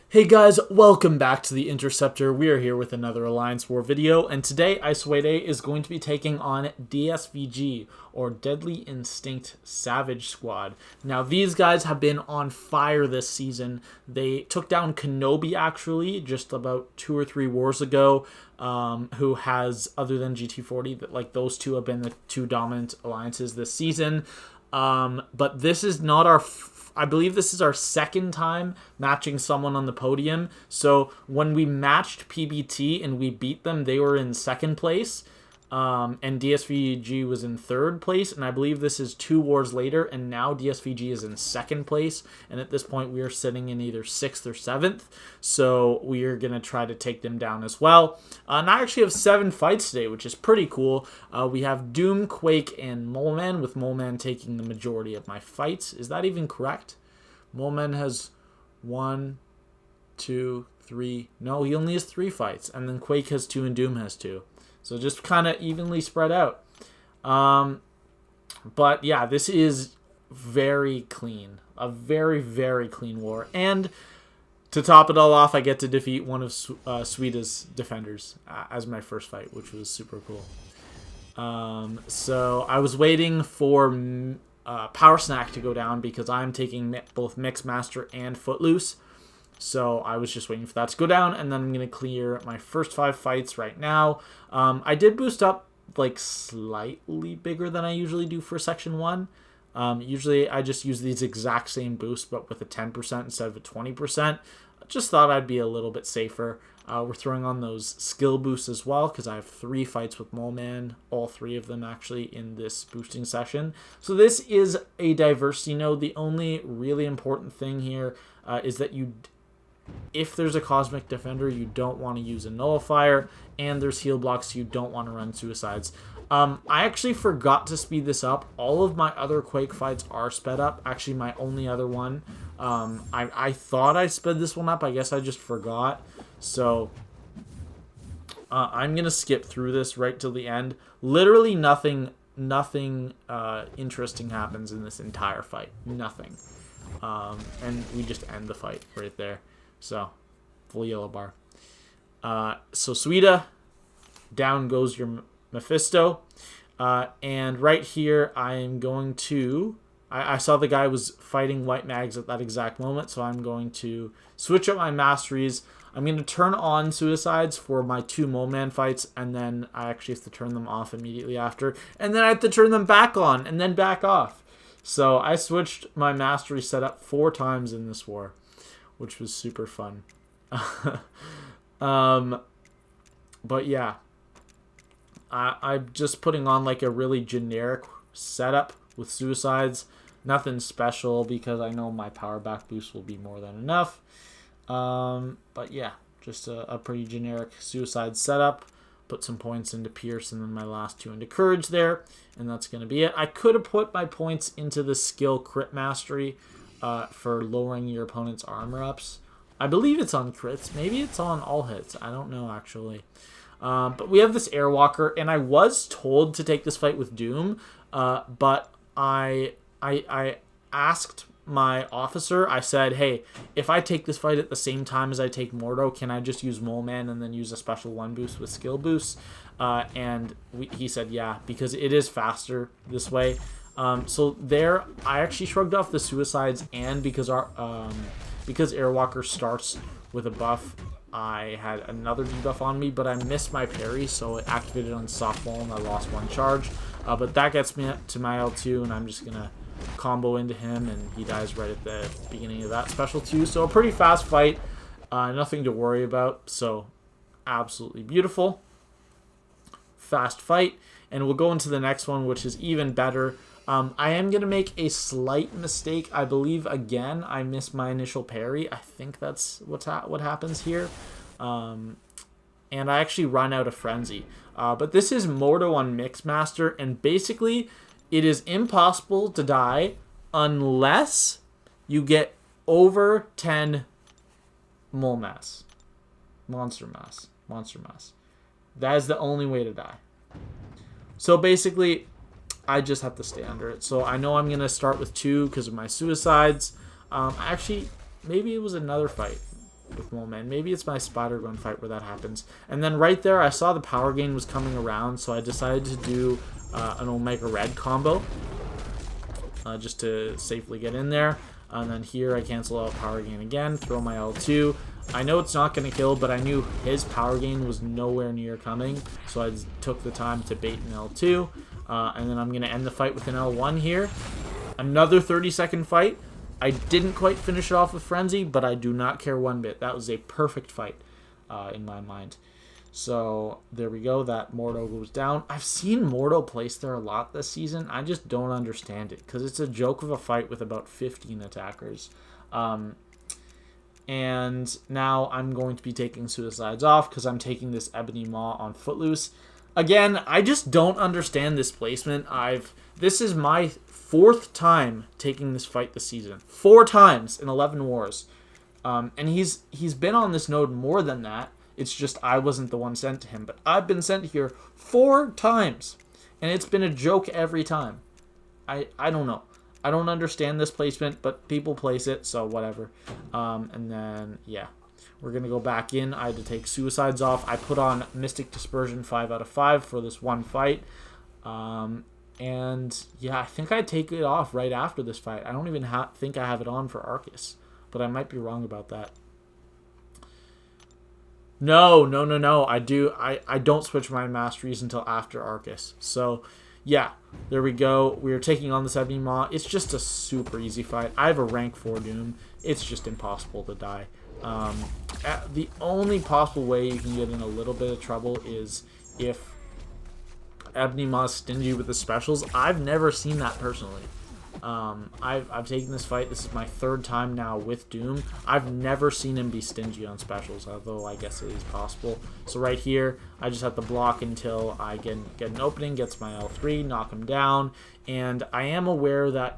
Hey guys, welcome back to the Interceptor. We are here with another Alliance War video, and today ISO8A is going to be taking on DSVG, or Deadly Instinct Savage Squad. Now, these guys have been on fire this season. They took down Kenobi, actually, just about 2 or 3 wars ago, who has, other than GT40, that like those two have been the two dominant alliances this season. But this is not our... I believe this is our second time matching someone on the podium. So when we matched PBT and we beat them, they were in second place. And DSVG was in third place. And I believe this is 2 wars later. And now DSVG is in second place. And at this point, we are sitting in either 6th or 7th. So we are going to try to take them down as well. And I actually have 7 fights today, which is pretty cool. We have Doom, Quake, and Moleman, with Moleman taking the majority of my fights. Is that even correct? Moleman has 1, 2, 3. No, he only has 3 fights. And then Quake has 2 and Doom has 2. So just kind of evenly spread out. But yeah, this is very clean. A very, very clean war. And to top it all off, I get to defeat one of Sweeta's defenders as my first fight, which was super cool. So I was waiting for Power Snack to go down because I'm taking both Mixmaster and Footloose. So I was just waiting for that to go down, and then I'm going to clear my first 5 fights right now. I did boost up like slightly bigger than I usually do for Section 1. Usually I just use these exact same boosts, but with a 10% instead of a 20%. I just thought I'd be a little bit safer. We're throwing on those skill boosts as well, because I have 3 fights with Moleman, all 3 of them actually in this boosting session. So this is a diversity node. The only really important thing here is that if there's a Cosmic Defender, you don't want to use a Nullifier, and there's heal blocks, you don't want to run Suicides. I actually forgot to speed this up. All of my other Quake fights are sped up. Actually, my only other one. I thought I sped this one up. I guess I just forgot. So I'm going to skip through this right till the end. Literally nothing interesting happens in this entire fight. Nothing. And we just end the fight right there. So, full yellow bar. So Sweeta, down goes your Mephisto. And right here, I am going to... I saw the guy was fighting white mags at that exact moment, so I'm going to switch up my masteries. I'm going to turn on Suicides for my 2 Moleman fights, and then I actually have to turn them off immediately after. And then I have to turn them back on, and then back off. So I switched my mastery setup 4 times in this war, which was super fun. But yeah, I'm just putting on like a really generic setup with Suicides. Nothing special because I know my power back boost will be more than enough. But yeah, just a pretty generic Suicide setup. Put some points into Pierce and then my last 2 into Courage there. And that's going to be it. I could have put my points into the skill Crit Mastery for lowering your opponent's armor ups. I believe it's on crits. Maybe it's on all hits. I don't know, actually. But we have this Airwalker, and I was told to take this fight with Doom, but I asked my officer, I said, hey, if I take this fight at the same time as I take Mordo, can I just use Moleman and then use a special 1 boost with skill boosts? And he said, yeah, because it is faster this way. So there, I actually shrugged off the Suicides, and because Airwalker starts with a buff, I had another debuff on me, but I missed my parry, so it activated on softball, and I lost 1 charge. But that gets me up to my L2, and I'm just going to combo into him, and he dies right at the beginning of that special too. So a pretty fast fight, nothing to worry about. So absolutely beautiful. Fast fight, and we'll go into the next one, which is even better. I am going to make a slight mistake. I believe, again, I missed my initial parry. I think that's what happens here. And I actually run out of Frenzy. But this is Mordo on Mixmaster, and basically it is impossible to die unless you get over 10 Monster Mass. That is the only way to die. So basically, I just have to stay under it. So I know I'm going to start with 2 because of my Suicides. Actually, maybe it was another fight. with Moleman. Maybe it's my spider gun fight where that happens. And then right there, I saw the power gain was coming around, so I decided to do an Omega Red combo just to safely get in there. And then here I cancel out power gain again, throw my L2. I know it's not going to kill, but I knew his power gain was nowhere near coming, so I took the time to bait an L2. And then I'm going to end the fight with an L1 here. Another 30-second fight. I didn't quite finish it off with Frenzy, but I do not care one bit. That was a perfect fight in my mind. So there we go. That Mordo goes down. I've seen Mordo placed there a lot this season. I just don't understand it because it's a joke of a fight with about 15 attackers. And now I'm going to be taking Suicides off because I'm taking this Ebony Maw on Footloose. Again, I just don't understand this placement. This is my 4th time taking this fight this season. 4 times in 11 wars. And he's been on this node more than that. It's just I wasn't the one sent to him. But I've been sent here 4 times. And it's been a joke every time. I don't know. I don't understand this placement, but people place it, so whatever. And then, yeah. We're going to go back in. I had to take Suicides off. I put on Mystic Dispersion 5 out of 5 for this one fight. And, yeah, I think I take it off right after this fight. I don't even think I have it on for Aarkus. But I might be wrong about that. No. I don't switch my masteries until after Aarkus. So, yeah, there we go. We are taking on this Ebony Maw. It's just a super easy fight. I have a rank 4 Doom. It's just impossible to die. The only possible way you can get in a little bit of trouble is if Ebony Maw's stingy with the specials. I've never seen that personally. I've taken this fight. This is my 3rd time now with Doom. I've never seen him be stingy on specials, although I guess it is possible. So right here, I just have to block until I get an opening, gets my L3, knock him down, and I am aware that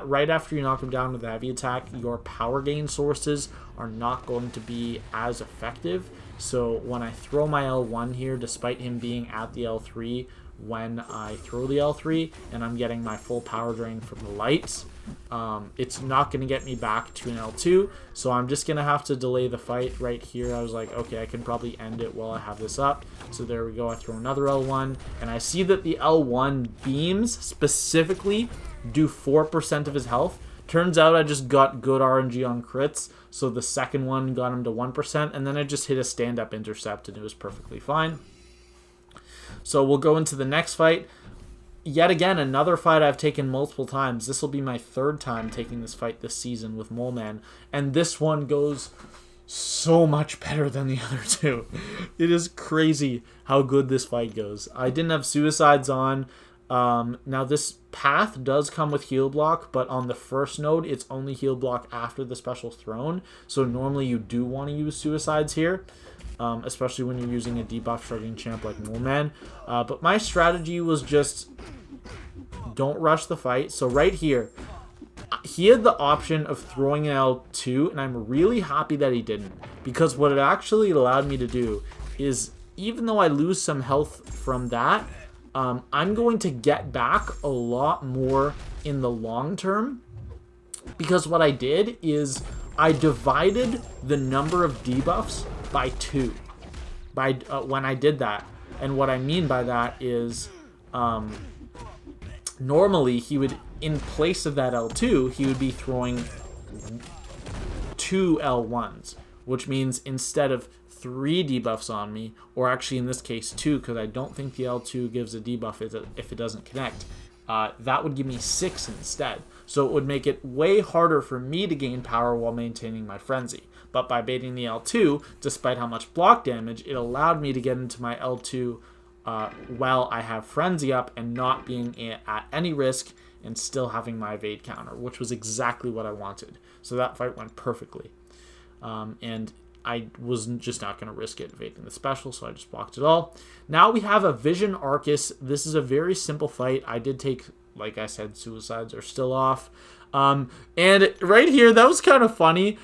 right after you knock him down with the heavy attack, your power gain sources are not going to be as effective. So when I throw my L1 here, despite him being at the L3, when I throw the L3 and I'm getting my full power drain from the lights, it's not going to get me back to an L2. So I'm just going to have to delay the fight right here. I was like, okay, I can probably end it while I have this up. So there we go. I throw another L1 and I see that the L1 beams specifically do 4% of his health. Turns out I just got good RNG on crits, so the second one got him to 1%, and then I just hit a stand-up intercept, and it was perfectly fine. So we'll go into the next fight. Yet again, another fight I've taken multiple times. This will be my 3rd time taking this fight this season with Moleman, and this one goes so much better than the other 2. It is crazy how good this fight goes. I didn't have Suicides on. Now this path does come with heal block, but on the first node, it's only heal block after the special's thrown. So normally you do want to use Suicides here, especially when you're using a debuff shrugging champ like Moleman. But my strategy was just don't rush the fight. So right here, he had the option of throwing an L2, and I'm really happy that he didn't, because what it actually allowed me to do is, even though I lose some health from that, I'm going to get back a lot more in the long term, because what I did is I divided the number of debuffs by 2 when I did that. And what I mean by that is normally he would, in place of that L2, he would be throwing 2 L1s, which means instead of 3 debuffs on me, or actually in this case 2, because I don't think the L2 gives a debuff if it doesn't connect, that would give me 6 instead. So it would make it way harder for me to gain power while maintaining my frenzy. But by baiting the L2, despite how much block damage, it allowed me to get into my L2 while I have frenzy up and not being at any risk and still having my evade counter, which was exactly what I wanted. So that fight went perfectly. And I was just not going to risk it evading the special, so I just blocked it all. Now we have a Vision Aarkus. This is a very simple fight. I did take, like I said, Suicides are still off. And right here, that was kind of funny.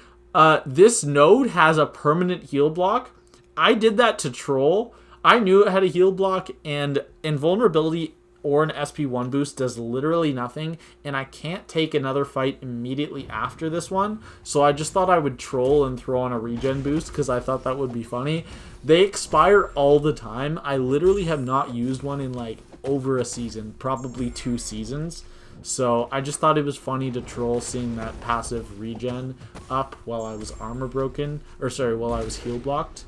This node has a permanent heal block. I did that to troll. I knew it had a heal block, and Invulnerability or an SP1 boost does literally nothing, and I can't take another fight immediately after this one, so I just thought I would troll and throw on a regen boost because I thought that would be funny. They expire all the time. I literally have not used one in like over a season, probably 2 seasons, so I just thought it was funny to troll seeing that passive regen up while I was armor broken, or sorry, while I was heal blocked.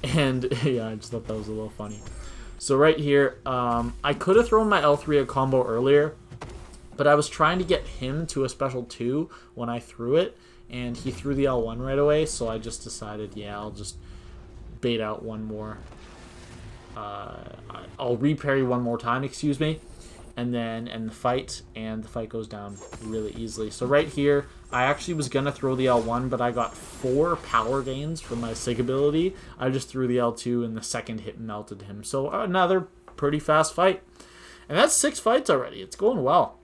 And yeah, I just thought that was a little funny. So right here, I could have thrown my L3 a combo earlier, but I was trying to get him to a special 2 when I threw it, and he threw the L1 right away, so I just decided, yeah, I'll just bait out one more. I'll reparry one more time, excuse me, and then end the fight, and the fight goes down really easily. So right here, I actually was going to throw the L1, but I got 4 power gains from my Sig ability. I just threw the L2, and the second hit melted him. So another pretty fast fight. And that's 6 fights already. It's going well.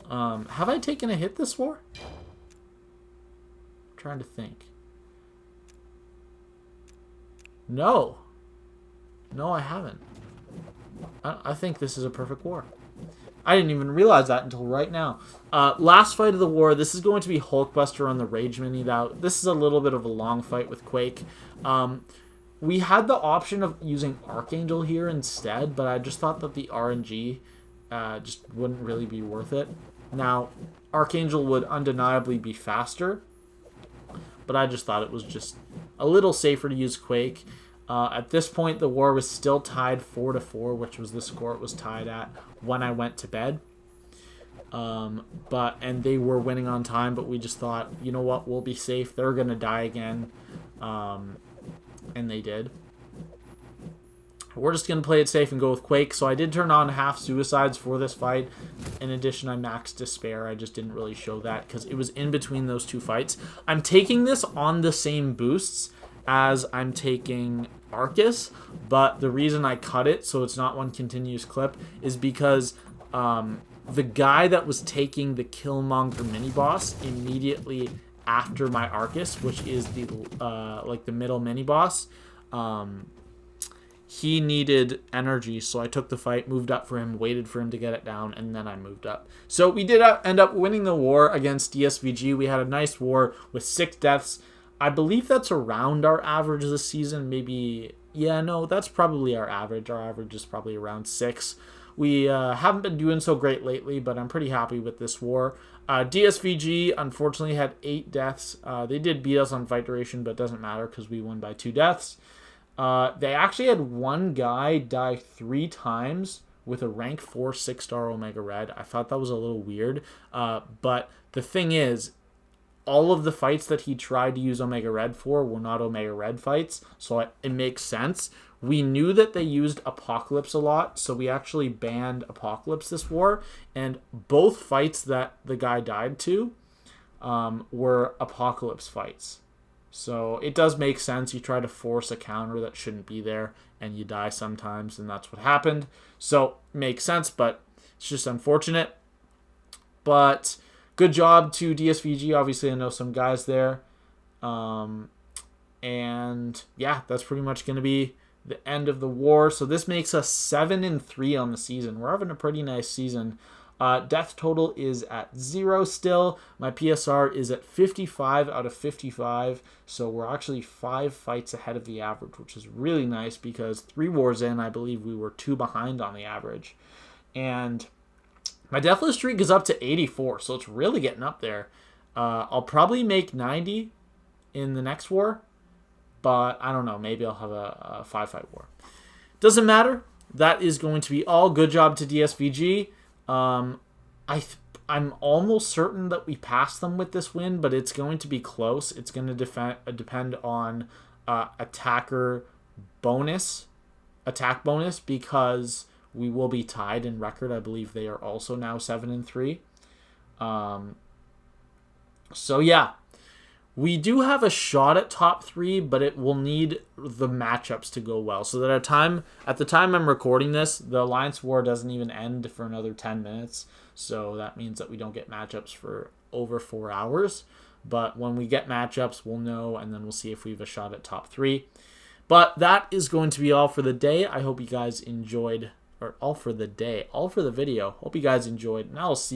Have I taken a hit this war? I'm trying to think. No. No, I haven't. I think this is a perfect war. I didn't even realize that until right now. Last fight of the war. This is going to be Hulkbuster on the Rage Mini. Now, this is a little bit of a long fight with Quake. We had the option of using Archangel here instead, but I just thought that the RNG just wouldn't really be worth it. Now, Archangel would undeniably be faster, but I just thought it was just a little safer to use Quake. At this point, the war was still tied 4-4, which was the score it was tied at when I went to bed. And they were winning on time, but we just thought, you know what, we'll be safe. They're going to die again. And they did. We're just going to play it safe and go with Quake. So I did turn on half suicides for this fight. In addition, I maxed Despair. I just didn't really show that because it was in between those 2 fights. I'm taking this on the same boosts as I'm taking Aarkus, but the reason I cut it so it's not one continuous clip is because the guy that was taking the Killmonger mini boss immediately after my Aarkus, which is the like the middle mini boss, he needed energy, so I took the fight, moved up for him, waited for him to get it down, and then I moved up. So we did end up winning the war against DSVG. We had a nice war with 6 deaths. I believe that's around our average this season. Maybe, yeah, no, that's probably our average. Our average is probably around 6. We haven't been doing so great lately, but I'm pretty happy with this war. DSVG, unfortunately, had 8 deaths. They did beat us on fight duration, but it doesn't matter because we won by 2 deaths. They actually had one guy die 3 times with a rank 4 6-star Omega Red. I thought that was a little weird, but the thing is, all of the fights that he tried to use Omega Red for were not Omega Red fights, so it makes sense. We knew that they used Apocalypse a lot, so we actually banned Apocalypse this war, and both fights that the guy died to were Apocalypse fights. So it does make sense. You try to force a counter that shouldn't be there, and you die sometimes, and that's what happened. So it makes sense, but it's just unfortunate. But good job to DSVG. Obviously, I know some guys there. And yeah, that's pretty much going to be the end of the war. So this makes us 7-3 on the season. We're having a pretty nice season. Death total is at 0 still. My PSR is at 55 out of 55. So we're actually 5 fights ahead of the average, which is really nice because 3 wars in, I believe we were 2 behind on the average. And my Deathless streak is up to 84, so it's really getting up there. I'll probably make 90 in the next war, but I don't know. Maybe I'll have a 5-fight war. Doesn't matter. That is going to be all. Good job to DSVG. I'm almost certain that we pass them with this win, but it's going to be close. It's going to depend on attack bonus, because we will be tied in record. I believe they are also now 7-3. So yeah, we do have a shot at top 3, but it will need the matchups to go well. So that at the time I'm recording this, the Alliance War doesn't even end for another 10 minutes. So that means that we don't get matchups for over 4 hours. But when we get matchups, we'll know, and then we'll see if we have a shot at top 3. But that is going to be all for the day. I hope you guys enjoyed or all for the day, all for the video. Hope you guys enjoyed, and I'll see you